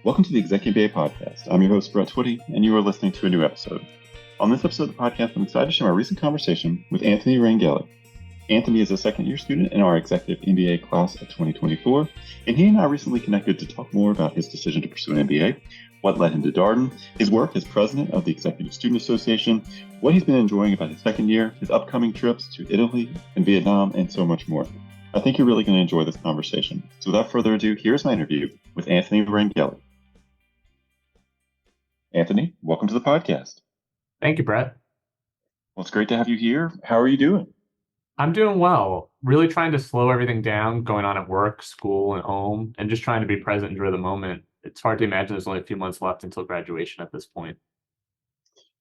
Welcome to the ExecMBA podcast. I'm your host, Brett Twitty, and you are listening to a new episode. On this episode of the podcast, I'm excited to share my recent conversation with Anthony Ranghelli. Anthony is a second-year student in our Executive MBA class of 2024, and he and I recently connected to talk more about his decision to pursue an MBA, what led him to Darden, his work as president of the Executive Student Association, what he's been enjoying about his second year, his upcoming trips to Italy and Vietnam, and so much more. I think you're really going to enjoy this conversation. So without further ado, here's my interview with Anthony Ranghelli. Anthony, welcome to the podcast. Thank you, Brett. Well, it's great to have you here. How are you doing? I'm doing well. Really trying to slow everything down going on at work, school, and home, and just trying to be present and enjoy the moment. It's hard to imagine there's only a few months left until graduation at this point.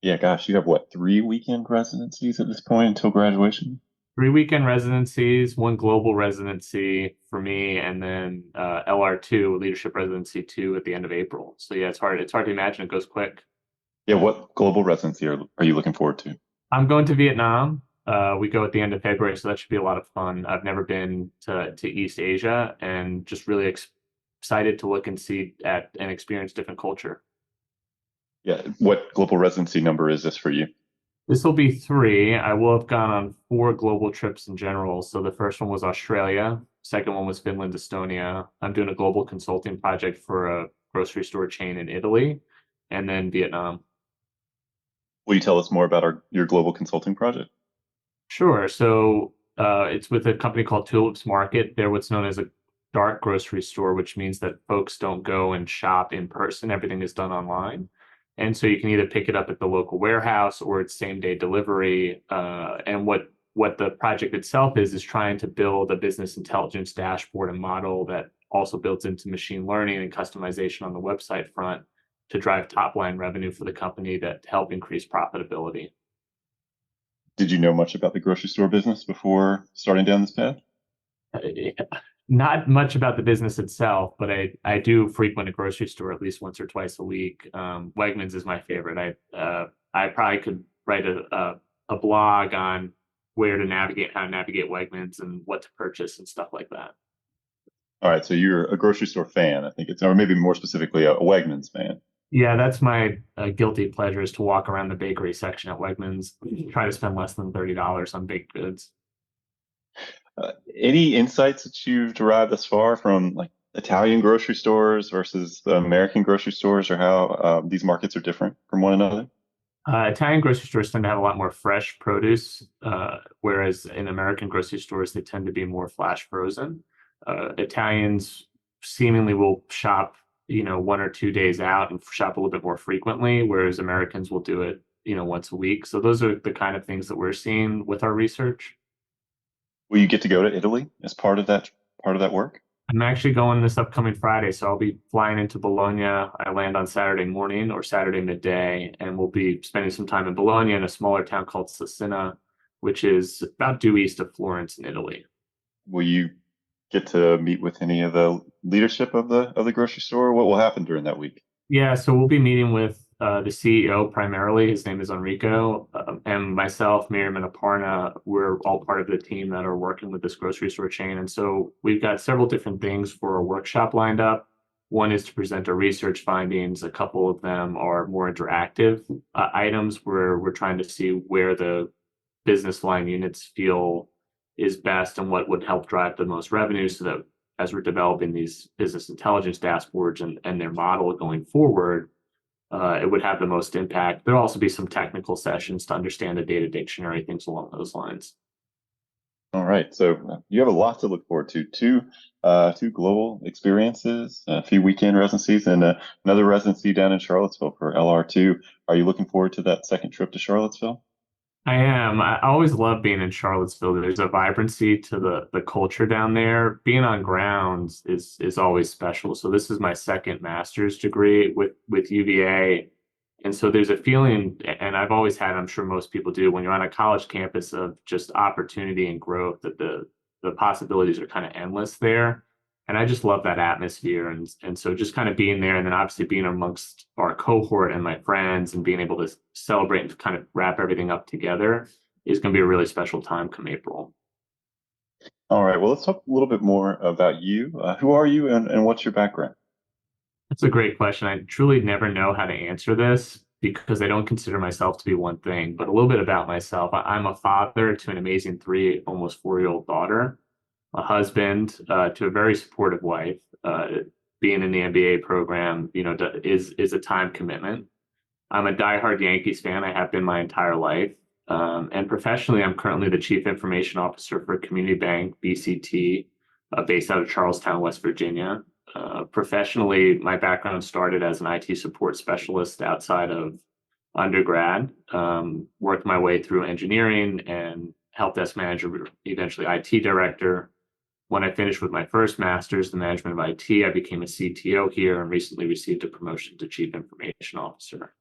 Yeah, gosh, you have what, 3 weekend residencies at this point until graduation? 3 weekend residencies, 1 global residency for me, and then LR2, leadership residency 2 at the end of April. So yeah, it's hard to imagine. It goes quick. Yeah, what global residency are you looking forward to? I'm going to Vietnam. We go at the end of February, so that should be a lot of fun. I've never been to East Asia, and just really excited to look and see at and experience different culture. Yeah, what global residency number is this for you? This will be 3. I will have gone on 4 global trips in general. So the first one was Australia. Second one was Finland, Estonia. I'm doing a global consulting project for a grocery store chain in Italy, and then Vietnam. Will you tell us more about your global consulting project? Sure. So it's with a company called Tulips Market. They're what's known as a dark grocery store, which means that folks don't go and shop in person. Everything is done online. And so you can either pick it up at the local warehouse or it's same day delivery. And what the project itself is trying to build a business intelligence dashboard and model that also builds into machine learning and customization on the website front to drive top line revenue for the company that help increase profitability. Did you know much about the grocery store business before starting down this path? Not much about the business itself, but I do frequent a grocery store at least once or twice a week. Wegmans is my favorite. I probably could write a blog on how to navigate Wegmans and what to purchase and stuff like that. All right, so you're a grocery store fan, I think it's, or maybe more specifically a Wegmans fan. Yeah, that's my guilty pleasure, is to walk around the bakery section at Wegmans, try to spend less than $30 on baked goods. Any insights that you've derived thus far from like Italian grocery stores versus the American grocery stores, or how these markets are different from one another? Italian grocery stores tend to have a lot more fresh produce, whereas in American grocery stores, they tend to be more flash frozen. Italians seemingly will shop, 1 or 2 days out and shop a little bit more frequently, whereas Americans will do it, once a week. So those are the kind of things that we're seeing with our research. Will you get to go to Italy as part of that work? I'm actually going this upcoming Friday, so I'll be flying into Bologna. I land on Saturday morning or Saturday midday, and we'll be spending some time in Bologna in a smaller town called Cesena, which is about due east of Florence in Italy. Will you get to meet with any of the leadership of the grocery store? What will happen during that week? Yeah, so we'll be meeting with the CEO primarily. His name is Enrico, and myself, Miriam, and Aparna. We're all part of the team that are working with this grocery store chain. And so we've got several different things for a workshop lined up. One is to present our research findings. A couple of them are more interactive items where we're trying to see where the business line units feel is best and what would help drive the most revenue, so that as we're developing these business intelligence dashboards and their model going forward, it would have the most impact. There'll also be some technical sessions to understand the data dictionary, things along those lines. All right, so you have a lot to look forward to. Two global experiences, a few weekend residencies, and another residency down in Charlottesville for LR2. Are you looking forward to that second trip to Charlottesville? I am. I always love being in Charlottesville. There's a vibrancy to the culture down there. Being on grounds is always special. So this is my second master's degree with UVA. And so there's a feeling, and I've always had, I'm sure most people do, when you're on a college campus, of just opportunity and growth, that the possibilities are kind of endless there. And I just love that atmosphere. And so just kind of being there, and then obviously being amongst our cohort and my friends and being able to celebrate and kind of wrap everything up together is going to be a really special time come April. All right, well, let's talk a little bit more about you. Who are you, and what's your background? That's a great question. I truly never know how to answer this because I don't consider myself to be one thing, but a little bit about myself. I'm a father to an amazing three, almost 4-year-old daughter, a husband to a very supportive wife. Being in the MBA program, is a time commitment. I'm a diehard Yankees fan. I have been my entire life. And professionally, I'm currently the Chief Information Officer for Community Bank, BCT, based out of Charlestown, West Virginia. Professionally, my background started as an IT support specialist outside of undergrad, worked my way through engineering and help desk manager, eventually IT director. When I finished with my first master's in management of IT, I became a CTO here and recently received a promotion to Chief Information Officer.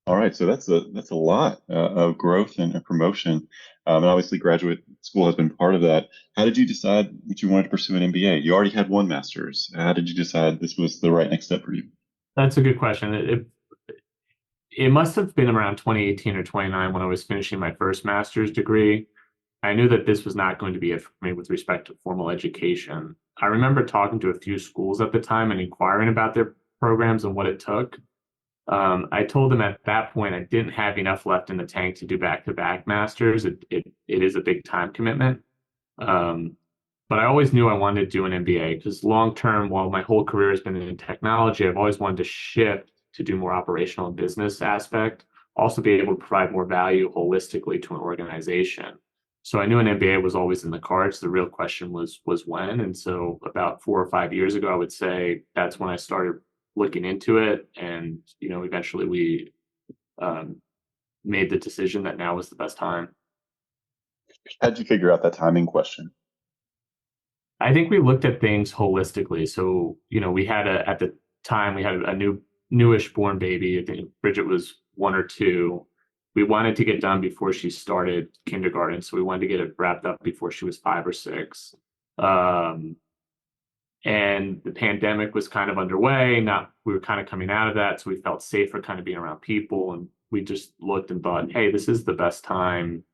All right, so that's a lot of growth and promotion, and obviously graduate school has been part of that. How did you decide that you wanted to pursue an MBA? You already had one master's. How did you decide this was the right next step for you? That's a good question. It must have been around 2018 or 29 when I was finishing my first master's degree. I knew that this was not going to be it for me with respect to formal education. I remember talking to a few schools at the time and inquiring about their programs and what it took. I told them at that point I didn't have enough left in the tank to do back-to-back masters. It is a big time commitment. Um, but I always knew I wanted to do an MBA because long term, while my whole career has been in technology, I've always wanted to shift to do more operational and business aspect, also be able to provide more value holistically to an organization. So I knew an MBA was always in the cards. The real question was when. And so about 4 or 5 years ago, I would say that's when I started looking into it. And eventually we um, made the decision that now was the best time. How did you figure out that timing question? I think we looked at things holistically. So, we had at the time we had a newish born baby. I think Bridget was 1 or 2. We wanted to get done before she started kindergarten. So we wanted to get it wrapped up before she was 5 or 6. Um, and the pandemic was kind of underway. Not We were kind of coming out of that. So we felt safer kind of being around people. And we just looked and thought, hey, this is the best time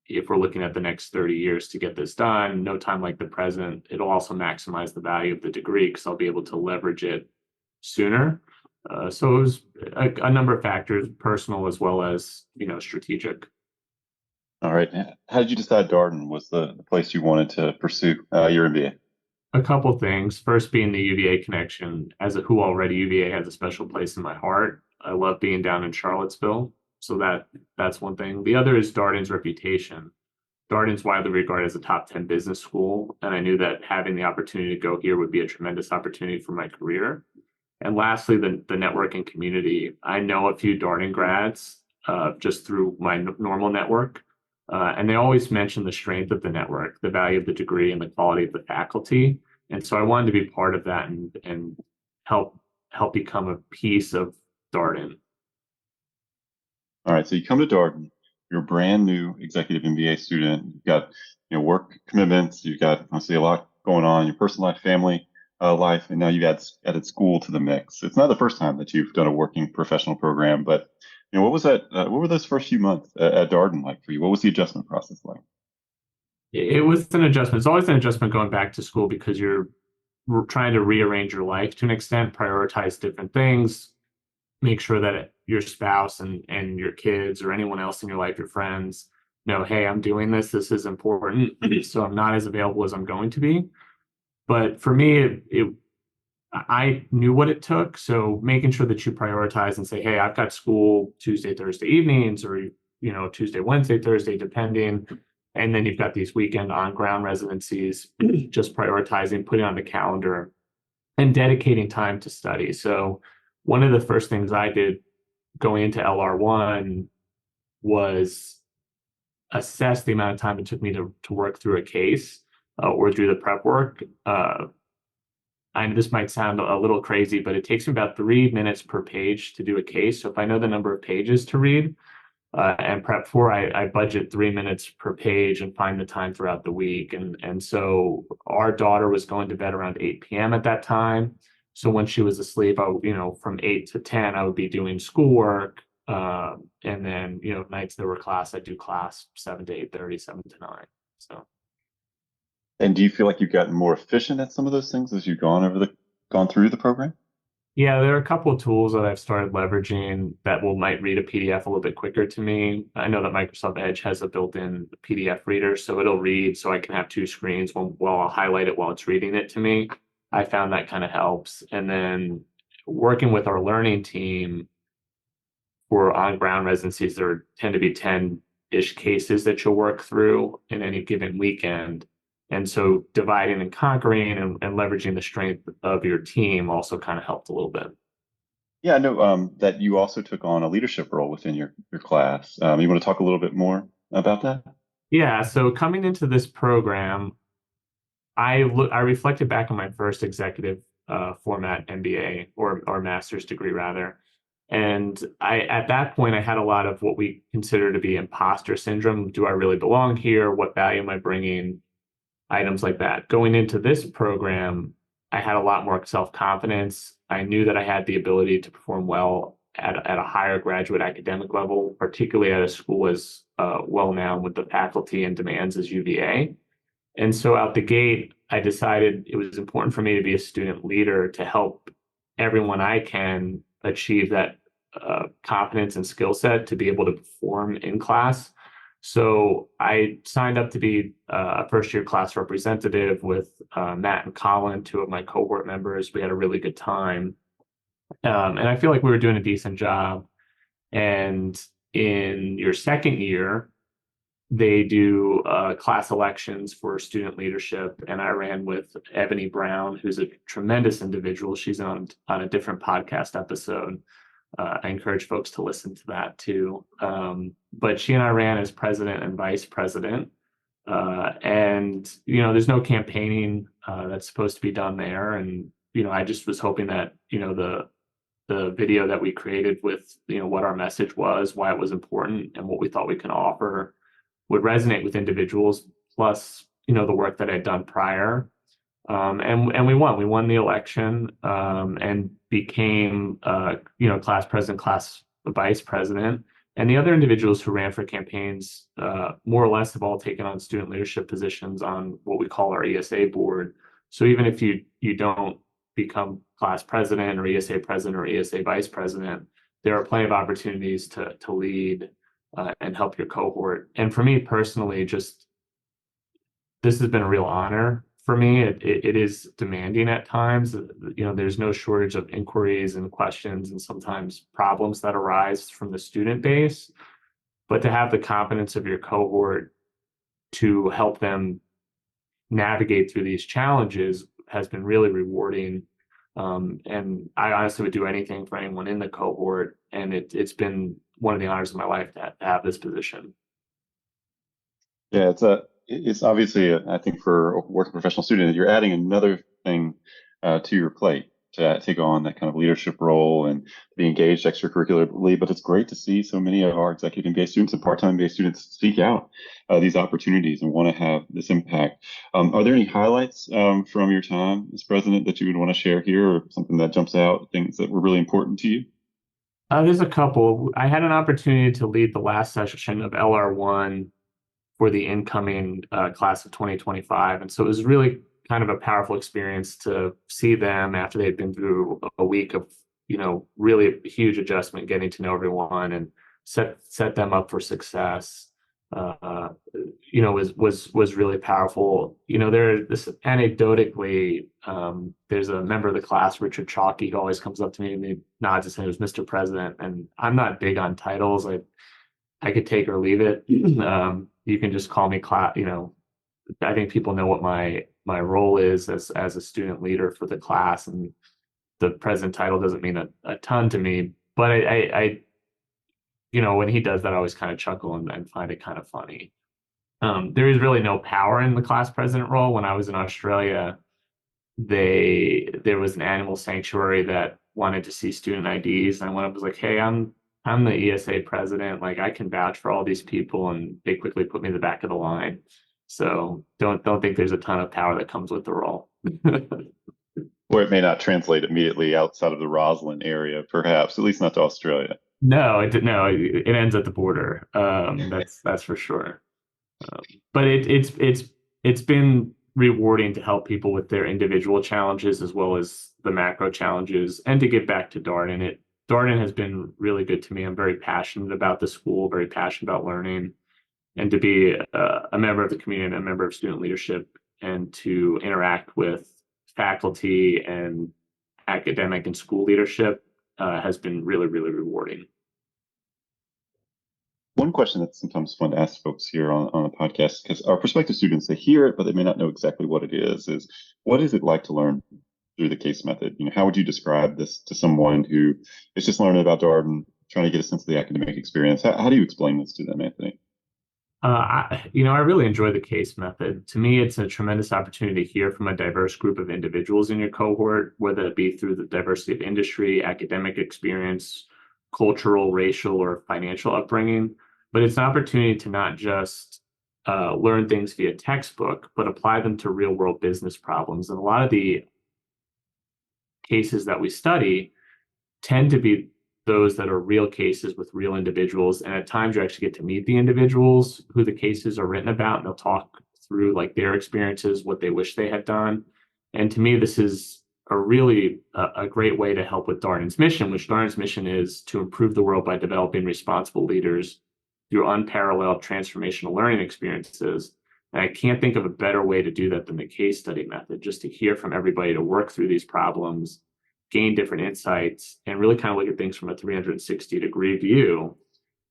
if we're looking at the next 30 years to get this done. No time like the present. It'll also maximize the value of the degree because I'll be able to leverage it sooner. So it was a number of factors, personal as well as strategic. All right, how did you decide Darden was the place you wanted to pursue your MBA? A couple things. First being the UVA connection. As a who already, UVA has a special place in my heart. I love being down in Charlottesville, so that's one thing. The other is Darden's reputation. Darden's widely regarded as a top 10 business school, and I knew that having the opportunity to go here would be a tremendous opportunity for my career. And lastly, the networking community. I know a few Darden grads just through my normal network, and they always mention the strength of the network, the value of the degree, and the quality of the faculty. And so I wanted to be part of that and help become a piece of Darden. All right, so you come to Darden, you're a brand new executive MBA student. You've got work commitments, you've got obviously a lot going on, your personal life, family life, and now you've added school to the mix. It's not the first time that you've done a working professional program, but what was that? What were those first few months at Darden like for you? What was the adjustment process like? It was an adjustment. It's always an adjustment going back to school because you're trying to rearrange your life to an extent, prioritize different things, make sure that your spouse and your kids or anyone else in your life, your friends, know, hey, I'm doing this. This is important. So I'm not as available as I'm going to be. But for me, I knew what it took. So making sure that you prioritize and say, hey, I've got school Tuesday, Thursday evenings, or Tuesday, Wednesday, Thursday, depending. And then you've got these weekend on-ground residencies, just prioritizing, putting on the calendar, and dedicating time to study. So one of the first things I did going into LR1 was assess the amount of time it took me to work through a case or through the prep work. And this might sound a little crazy, but it takes me about 3 minutes per page to do a case. So if I know the number of pages to read and prep for, I budget 3 minutes per page and find the time throughout the week. And so our daughter was going to bed around 8 p.m. at that time. So when she was asleep, from 8 to 10, I would be doing schoolwork. And then, nights there were class, I'd do class 7 to 8:30, 7 to 9. So. And do you feel like you've gotten more efficient at some of those things as you've gone through the program? Yeah, there are a couple of tools that I've started leveraging that might read a PDF a little bit quicker to me. I know that Microsoft Edge has a built-in PDF reader, so it'll read so I can have two screens while I'll highlight it while it's reading it to me. I found that kind of helps. And then working with our learning team for on-ground residencies, there tend to be 10-ish cases that you'll work through in any given weekend. And so dividing and conquering and leveraging the strength of your team also kind of helped a little bit. Yeah, I know that you also took on a leadership role within your class. You want to talk a little bit more about that? Yeah, so coming into this program, I reflected back on my first executive format MBA or master's degree rather. And I at that point I had a lot of what we consider to be imposter syndrome. Do I really belong here? What value am I bringing? Items like that. Going into this program, I had a lot more self-confidence. I knew that I had the ability to perform well at a higher graduate academic level, particularly at a school as well known with the faculty and demands as UVA. And so out the gate, I decided it was important for me to be a student leader to help everyone I can achieve that confidence and skill set to be able to perform in class. So I signed up to be a first year class representative with Matt and Colin, two of my cohort members. We had a really good time. And I feel like we were doing a decent job. And in your second year, they do class elections for student leadership, and I ran with Ebony Brown, who's a tremendous individual. She's on a different podcast episode. I encourage folks to listen to that too. But she and I ran as president and vice president, and there's no campaigning that's supposed to be done there, and I just was hoping that the video that we created with what our message was, why it was important, and what we thought we can offer would resonate with individuals, plus the work that I'd done prior. And we won. We won the election and became class president, class vice president. And the other individuals who ran for campaigns more or less have all taken on student leadership positions on what we call our ESA board. So even if you don't become class president or ESA president or ESA vice president, there are plenty of opportunities to lead and help your cohort. And for me personally, just this has been a real honor for me. It is demanding at times. There's no shortage of inquiries and questions and sometimes problems that arise from the student base. But to have the confidence of your cohort to help them navigate through these challenges has been really rewarding. And I honestly would do anything for anyone in the cohort. And it's been one of the honors of my life to have this position. Yeah, it's obviously I think for a working professional student, you're adding another thing to your plate to take on that kind of leadership role and be engaged extracurricularly. But it's great to see so many of our executive MBA students and part-time MBA students seek out these opportunities and want to have this impact. Are there any highlights from your time as president that you would want to share here, or something that jumps out, things that were really important to you? There's a couple. I had an opportunity to lead the last session of LR1 for the incoming class of 2025. And so it was really kind of a powerful experience to see them after they'd been through a week of, really huge adjustment, getting to know everyone and set them up for success. Was really powerful. Anecdotally, there's a member of the class, Richard Chalky, who always comes up to me and he nods his head, was Mr. President. And I'm not big on titles. I could take or leave it. You can just call me I think people know what my role is as a student leader for the class, and the president title doesn't mean a ton to me. But I when he does that, I always kind of chuckle and find it kind of funny. There is really no power in the class president role. When I was in Australia, there was an animal sanctuary that wanted to see student IDs, and I went up and was like, "Hey, I'm the ESA president. Like, I can vouch for all these people," and they quickly put me in the back of the line. So don't think there's a ton of power that comes with the role. Or it may not translate immediately outside of the Roslyn area, perhaps, at least not to Australia. No, it ends at the border. That's for sure. But it's been rewarding to help people with their individual challenges as well as the macro challenges, and to give back to Darden. Darden has been really good to me. I'm very passionate about the school, very passionate about learning, and to be a member of the community, a member of student leadership, and to interact with faculty and academic and school leadership has been really, really rewarding. One question that's sometimes fun to ask folks here on the podcast, because our prospective students, they hear it, but they may not know exactly what it is what is it like to learn through the case method? How would you describe this to someone who is just learning about Darden, trying to get a sense of the academic experience? How do you explain this to them, Anthony? I really enjoy the case method. To me, it's a tremendous opportunity to hear from a diverse group of individuals in your cohort, whether it be through the diversity of industry, academic experience, cultural, racial, or financial upbringing. But it's an opportunity to not just learn things via textbook, but apply them to real world business problems. And a lot of the cases that we study tend to be those that are real cases with real individuals. And at times you actually get to meet the individuals who the cases are written about, and they'll talk through like their experiences, what they wish they had done. And to me, this is a great way to help with Darden's mission, which Darden's mission is to improve the world by developing responsible leaders through unparalleled transformational learning experiences. And I can't think of a better way to do that than the case study method, just to hear from everybody, to work through these problems, gain different insights, and really kind of look at things from a 360-degree view,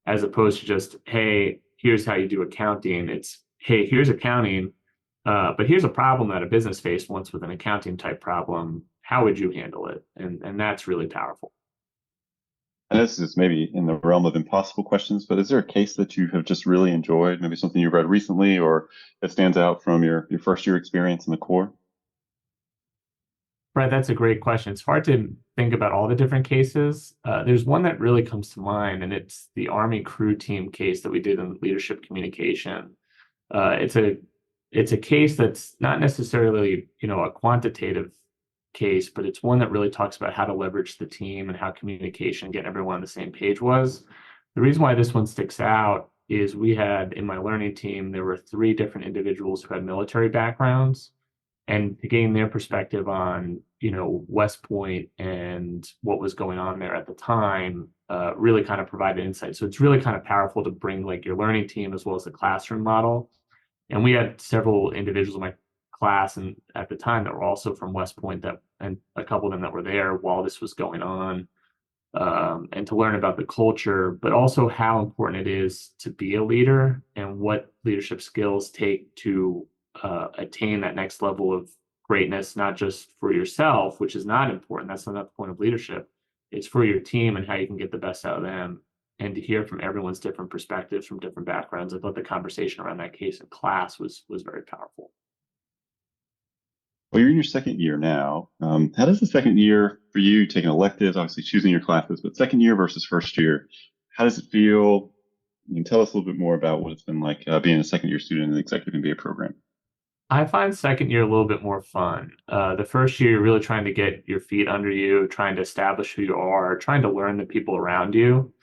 as opposed to just, hey, here's how you do accounting. It's, hey, here's accounting, but here's a problem that a business faced once with an accounting type problem. How would you handle it? And that's really powerful. And this is maybe in the realm of impossible questions, but is there a case that you have just really enjoyed, maybe something you read recently or that stands out from your first year experience in the core? Right, that's a great question. It's hard to think about all the different cases. There's one that really comes to mind, and it's the Army crew team case that we did in leadership communication. It's a case that's not necessarily, a quantitative case, but it's one that really talks about how to leverage the team and how communication, get everyone on the same page was. The reason why this one sticks out is we had, in my learning team, there were 3 different individuals who had military backgrounds, and to gain their perspective on, West Point and what was going on there at the time, really kind of provided insight. So it's really kind of powerful to bring like your learning team as well as the classroom model. And we had several individuals in my class and at the time that were also from West Point, and a couple of them that were there while this was going on, and to learn about the culture, but also how important it is to be a leader and what leadership skills take to attain that next level of greatness, not just for yourself, which is not important. That's not the point of leadership. It's for your team and how you can get the best out of them, and to hear from everyone's different perspectives from different backgrounds. I thought the conversation around that case in class was very powerful. Well, you're in your second year now. How does the second year for you, taking electives, obviously choosing your classes, but second year versus first year, how does it feel? You can tell us a little bit more about what it's been like being a second year student in the Executive MBA program. I find second year a little bit more fun. The first year, you're really trying to get your feet under you, trying to establish who you are, trying to learn the people around you.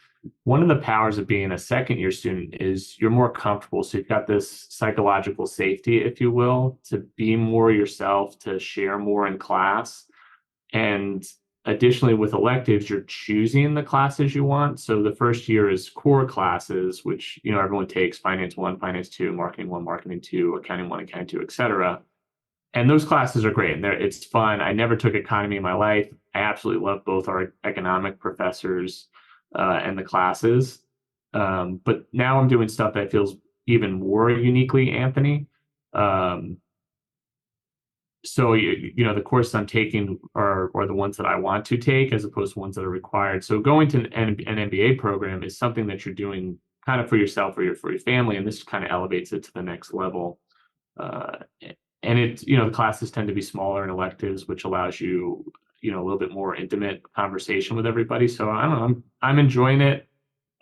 One of the powers of being a second year student is you're more comfortable. So you've got this psychological safety, if you will, to be more yourself, to share more in class. And additionally, with electives, you're choosing the classes you want. So the first year is core classes, which everyone takes: Finance 1, Finance 2, Marketing 1, Marketing 2, Accounting 1, Accounting 2, etc. And those classes are great, and it's fun. I never took economy in my life. I absolutely love both our economic professors and the classes. But now I'm doing stuff that feels even more uniquely Anthony. So the courses I'm taking are the ones that I want to take, as opposed to ones that are required. So going to an MBA program is something that you're doing kind of for yourself or for your family, and this kind of elevates it to the next level. And the classes tend to be smaller in electives, which allows you a little bit more intimate conversation with everybody. So I don't know, I'm enjoying it.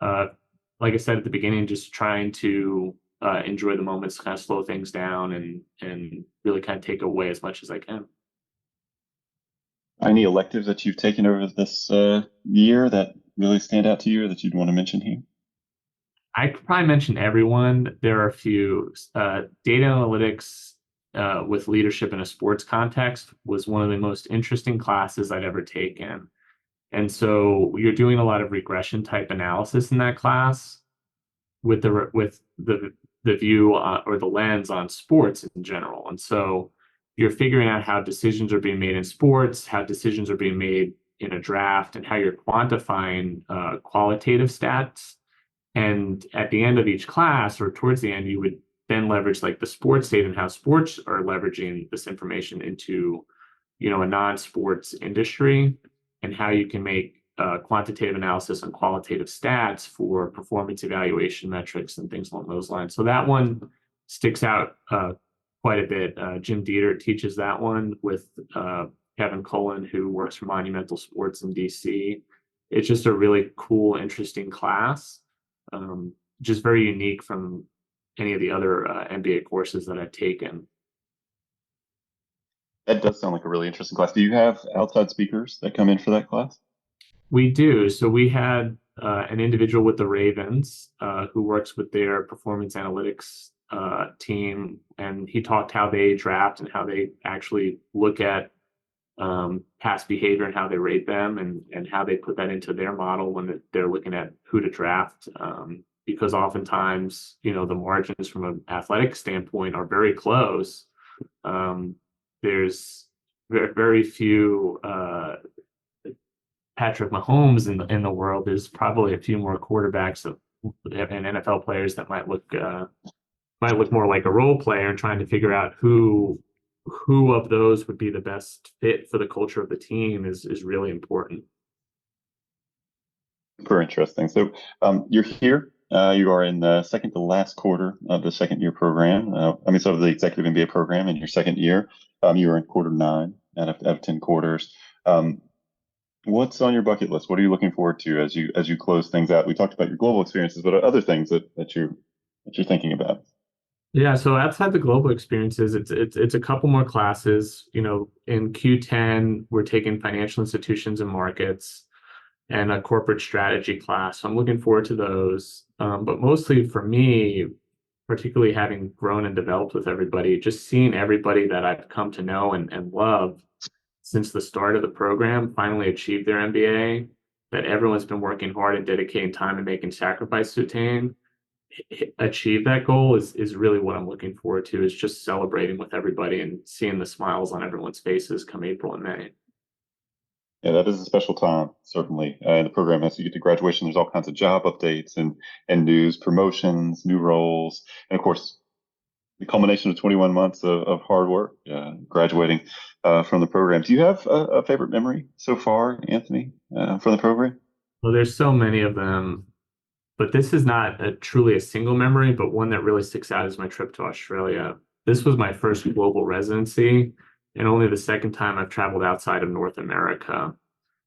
Like I said at the beginning, just trying to enjoy the moments, kind of slow things down, and really kind of take away as much as I can. Any electives that you've taken over this year that really stand out to you or that you'd want to mention here? I could probably mention everyone. There are a few. Data analytics with leadership in a sports context was one of the most interesting classes I'd ever taken. And so you're doing a lot of regression type analysis in that class with the view or the lens on sports in general. And so you're figuring out how decisions are being made in sports, how decisions are being made in a draft, and how you're quantifying qualitative stats. And at the end of each class, or towards the end, you would then leverage like the sports data and how sports are leveraging this information into, a non-sports industry, and how you can make quantitative analysis and qualitative stats for performance evaluation metrics and things along those lines. So that one sticks out quite a bit. Jim Dieter teaches that one with Kevin Cullen, who works for Monumental Sports in DC. It's just a really cool, interesting class, just very unique from any of the other MBA courses that I've taken. That does sound like a really interesting class. Do you have outside speakers that come in for that class? We do. So we had an individual with the Ravens who works with their performance analytics team, and he talked how they draft and how they actually look at past behavior and how they rate them, and how they put that into their model when they're looking at who to draft. Because oftentimes, the margins from an athletic standpoint are very close. There's very few Patrick Mahomes in the world. There's probably a few more quarterbacks and NFL players that might look more like a role player, and trying to figure out who of those would be the best fit for the culture of the team is really important. Super interesting. So you're here. You are in the second to last quarter of the second year program. So the Executive MBA program in your second year. You are in quarter 9 out of 10 quarters. What's on your bucket list? What are you looking forward to as you close things out? We talked about your global experiences, but other things that you're thinking about. Yeah, so outside the global experiences, it's a couple more classes. In Q10, we're taking financial institutions and markets and a corporate strategy class. So I'm looking forward to those. But mostly for me, particularly having grown and developed with everybody, just seeing everybody that I've come to know and love since the start of the program finally achieve their MBA, that everyone's been working hard and dedicating time and making sacrifice to achieve that goal is really what I'm looking forward to, is just celebrating with everybody and seeing the smiles on everyone's faces come April and May. Yeah, that is a special time, certainly. In the program, as you get to graduation, there's all kinds of job updates and news, promotions, new roles, and of course, the culmination of 21 months of hard work, graduating from the program. Do you have a favorite memory so far, Anthony, from the program? Well, there's so many of them, but this is not truly a single memory, but one that really sticks out is my trip to Australia. This was my first global residency, and only the second time I've traveled outside of North America.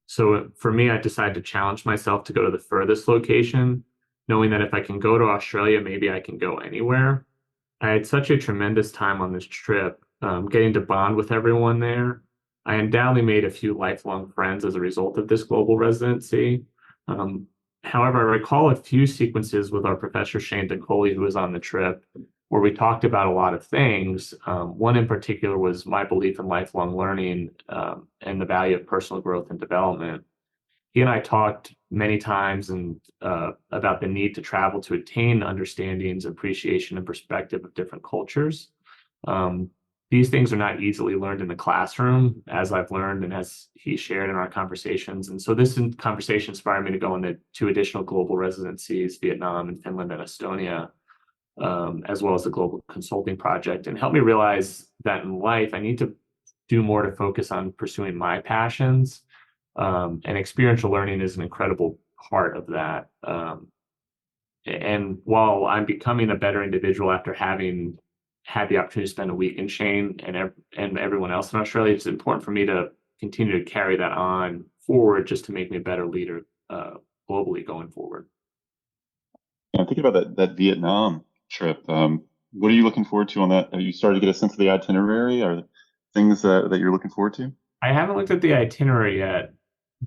So for me, I decided to challenge myself to go to the furthest location, knowing that if I can go to Australia, maybe I can go anywhere. I had such a tremendous time on this trip, getting to bond with everyone there. I undoubtedly made a few lifelong friends as a result of this global residency. However, I recall a few sequences with our professor, Shane DeColey, who was on the trip, where we talked about a lot of things. One in particular was my belief in lifelong learning and the value of personal growth and development. He and I talked many times about the need to travel to attain understandings, appreciation, and perspective of different cultures. These things are not easily learned in the classroom, as I've learned and as he shared in our conversations. And so this conversation inspired me to go into 2 additional global residencies, Vietnam and Finland and Estonia, as well as the Global Consulting Project, and helped me realize that in life, I need to do more to focus on pursuing my passions. And experiential learning is an incredible part of that. And while I'm becoming a better individual after having had the opportunity to spend a week in Shane and everyone else in Australia, it's important for me to continue to carry that on forward, just to make me a better leader globally going forward. Yeah, I'm thinking about that Vietnam trip. What are you looking forward to on that? Have you started to get a sense of the itinerary, or things that you're looking forward to? I haven't looked at the itinerary yet,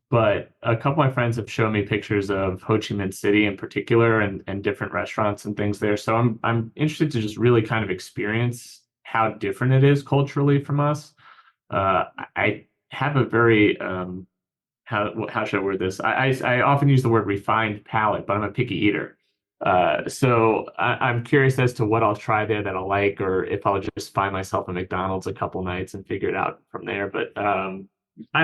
but a couple of my friends have shown me pictures of Ho Chi Minh City in particular, and different restaurants and things there. So I'm interested to just really kind of experience how different it is culturally from us. I have a very how should I word this? I often use the word refined palate, but I'm a picky eater. So I'm curious as to what I'll try there that I'll like, or if I'll just find myself at McDonald's a couple nights and figure it out from there. But I don't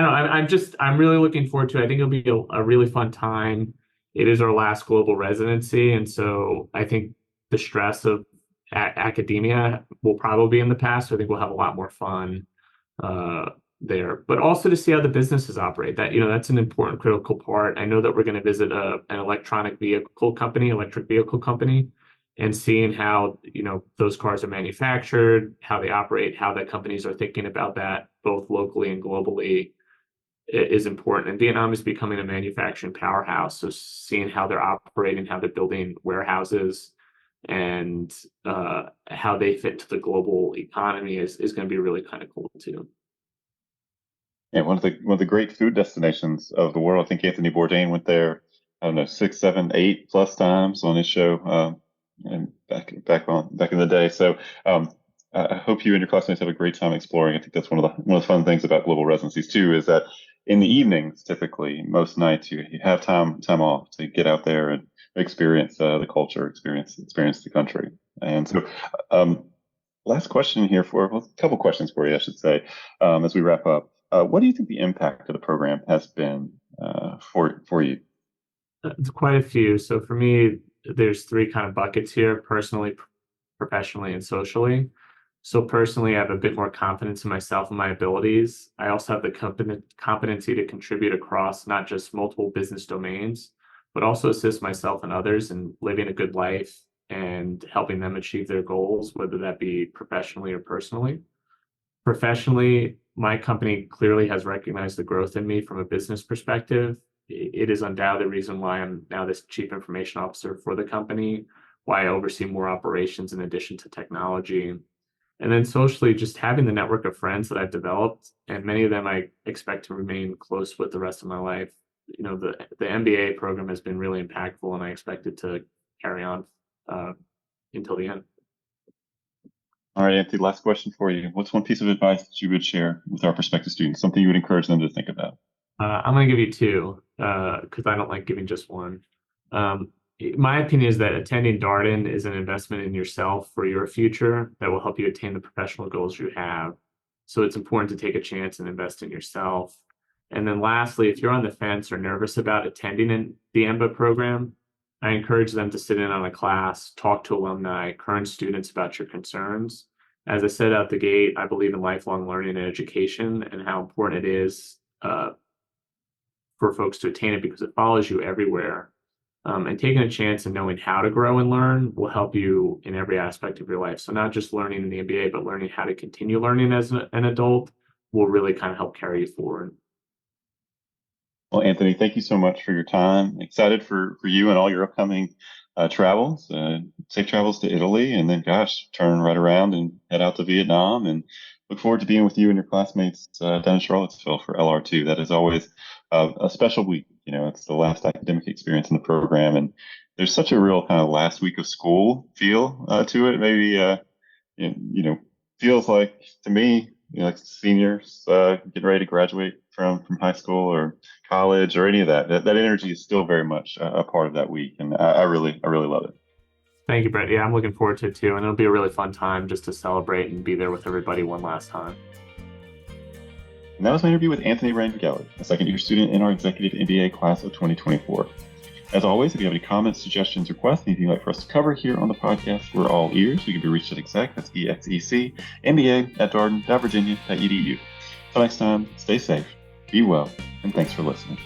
know. I'm really looking forward to it. I think it'll be a really fun time. It is our last global residency, and so I think the stress of academia will probably be in the past. So I think we'll have a lot more fun there, but also to see how the businesses operate. That, that's an important critical part. I know that we're going to visit an electric vehicle company, and seeing how, those cars are manufactured, how they operate, how the companies are thinking about that both locally and globally is important. And Vietnam is becoming a manufacturing powerhouse. So seeing how they're operating, how they're building warehouses, and how they fit into the global economy is going to be really kind of cool too. Yeah, one of the great food destinations of the world. I think Anthony Bourdain went there, I don't know, 6, 7, 8 plus times on his show, and back in the day. So I hope you and your classmates have a great time exploring. I think that's one of the fun things about global residencies too, is that in the evenings, typically most nights you have time off to get out there and experience the culture, experience the country. And so, last question here a couple questions for you, I should say, as we wrap up. What do you think the impact of the program has been for you? It's quite a few. So for me, there's three kind of buckets here: personally, professionally, and socially. So personally, I have a bit more confidence in myself and my abilities. I also have the competency to contribute across not just multiple business domains, but also assist myself and others in living a good life and helping them achieve their goals, whether that be professionally or personally. Professionally, my company clearly has recognized the growth in me from a business perspective. It is undoubtedly the reason why I'm now this chief information officer for the company, why I oversee more operations in addition to technology. And then socially, just having the network of friends that I've developed, and many of them I expect to remain close with the rest of my life. The MBA program has been really impactful, and I expect it to carry on until the end. All right, Anthony, last question for you. What's one piece of advice that you would share with our prospective students, something you would encourage them to think about? I'm going to give you two because I don't like giving just one. My opinion is that attending Darden is an investment in yourself for your future that will help you attain the professional goals you have. So it's important to take a chance and invest in yourself. And then lastly, if you're on the fence or nervous about attending the EMBA program, I encourage them to sit in on a class, talk to alumni, current students about your concerns. As I said out the gate, I believe in lifelong learning and education and how important it is for folks to attain it because it follows you everywhere. And taking a chance and knowing how to grow and learn will help you in every aspect of your life. So not just learning in the MBA, but learning how to continue learning as an adult will really kind of help carry you forward. Well, Anthony, thank you so much for your time. Excited for you and all your upcoming travels. Safe travels to Italy, and then, gosh, turn right around and head out to Vietnam. And look forward to being with you and your classmates down in Charlottesville for LR2. That is always a special week. It's the last academic experience in the program, and there's such a real kind of last week of school feel to it. Maybe feels like to me, like seniors getting ready to graduate from high school or college or any of that. That energy is still very much a part of that week, and I really love it. Thank you, Brett. Yeah, I'm looking forward to it too, and it'll be a really fun time just to celebrate and be there with everybody one last time. And that was my interview with Anthony Ranghelli, a second-year student in our Executive MBA class of 2024. As always, if you have any comments, suggestions, requests, anything you'd like for us to cover here on the podcast, we're all ears. We can be reached at exec, that's EXEC, MBA@darden.virginia.edu. Until next time, stay safe, be well, and thanks for listening.